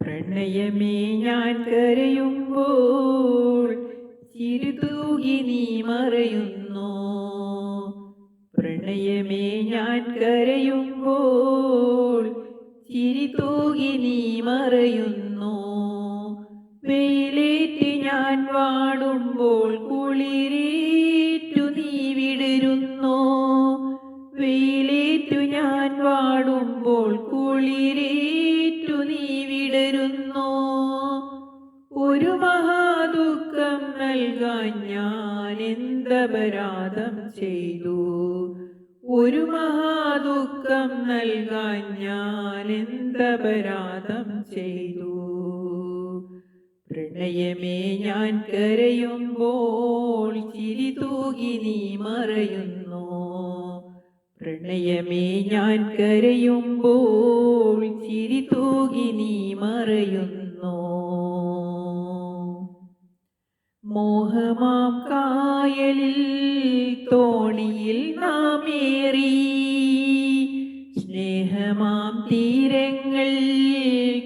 പ്രണയമേ ഞാൻ കരയുമ്പോൾ ചിരിതൂകി നീ മറയുന്നു. പ്രണയമേ ഞാൻ കരയുമ്പോൾ ചിരിതൂകി നീ മറയുന്നു. വെയിലേറ്റ് ഞാൻ വാടുമ്പോൾ കുളിരേറ്റു നീ വിടരുന്നു. വെയിലേറ്റു ഞാൻ വാടുമ്പോൾ കുളിരേറ്റു നീ വിടരുന്നു. ഒരു മഹാദുഃഖം നൽകാൻ ഞാൻ എന്തപരാധം ചെയ്തു. ഒരു മഹാദുഃഖം നൽകാൻ ഞാൻ എന്തപരാധം ചെയ്തു. പ്രണയമേ ഞാൻ കരയുമ്പോൾ ചിരിതൂകി നീ മറയുന്നു. പ്രണയമേ ഞാൻ കരയുമ്പോൾ ചിരിതൂകി നീ മറയുന്നു. മോഹമാം കായലിൽ തോണിയിൽ നാമേറി, സ്നേഹമാം തീരങ്ങൾ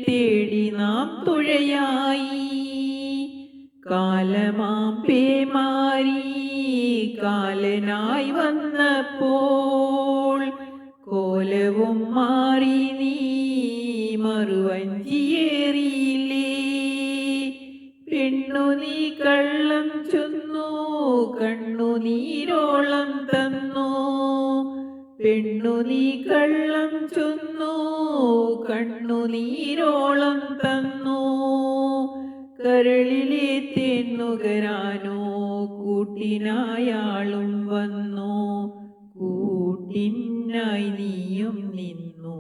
തേടി നാം തുഴയായി. കാലമാം പേമാരി കാലനായി വന്നപ്പോൾ കോലവും മാറി നീ മറുവഞ്ചിയേറിയില്ലേ. പെണ്ണു നീ കള്ളം ചൊന്നു കണ്ണുനീരോളം തന്നു. പെണ്ണു നീ കള്ളം ചൊന്നു കണ്ണുനീരോളം തന്നു. കരളിലെ തേന്നുകരാനോ കൂട്ടിനായാളും വന്നു. കൂട്ടിനായി നീയും നിന്നു.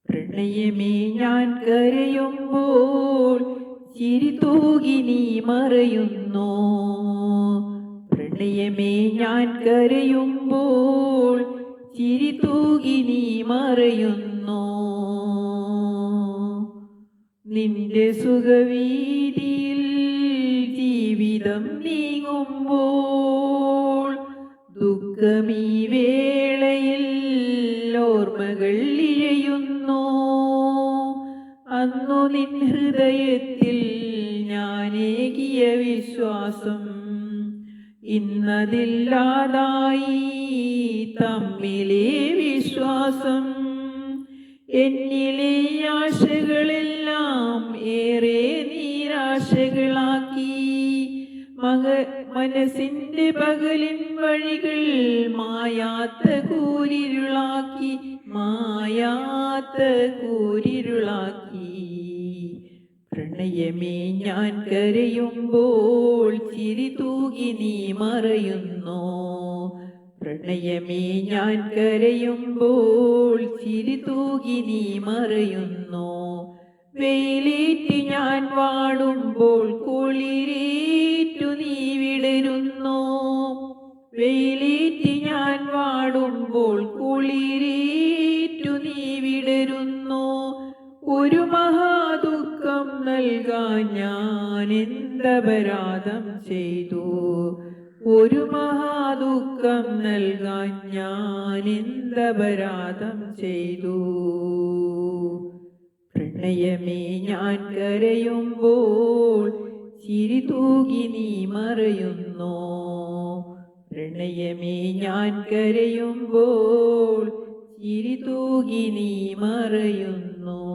പ്രണയമേ ഞാൻ കരയുമ്പോൾ ചിരിതൂകി നീ മറയുന്നു. പ്രണയമേ ഞാൻ കരയുമ്പോൾ ചിരിതൂകി നീ മറയുന്നു. നിന്റെ സുഖവീതിയിൽ ജീവിതം നീങ്ങുമ്പോൾ ദുഃഖമീ വേളയിൽ ഓർമ്മകൾ ഇഴയുന്നു. അന്നു നിൻ ഹൃദയത്തിൽ ഞാനേകിയ വിശ്വാസം ഇന്നതില്ലാതായി. തമ്മിലെ വിശ്വാസം എന്നിലെ ആശകളെല്ലാം ഏറെ നിരാശകളാക്കി. മനസ്സിന്റെ പകലിൻ വഴികൾ മായാത്ത കൂരിരുളാക്കി. മായാത്ത കൂരിരുളാക്കി. പ്രണയമേ ഞാൻ കരയുമ്പോൾ ചിരിതൂകി നീ മറയുന്നു. പ്രണയമേ ഞാൻ കരയുമ്പോൾ ചിരിതൂകി നീ മറയുന്നു. വെയിലേറ്റ് ഞാൻ വാടുമ്പോൾ കുളിരേറ്റു നീ വിടരുന്നു. വെയിലേറ്റ് ഞാൻ വാടുമ്പോൾ കുളിരേറ്റു നീ വിടരുന്നു. ഒരു മഹാദുഃഖം നൽകാൻ ഞാൻ എന്തപരാധം ചെയ്തു. ഒരു മഹാദുഃഖം നൽകാൻ ഞാൻ എന്തപരാധം ചെയ്തു. പ്രണയമേ ഞാൻ കരയുമ്പോൾ ചിരിതൂകി നീ മറയുന്നു. പ്രണയമേ ഞാൻ കരയുമ്പോൾ ചിരിതൂകി നീ മറയുന്നു.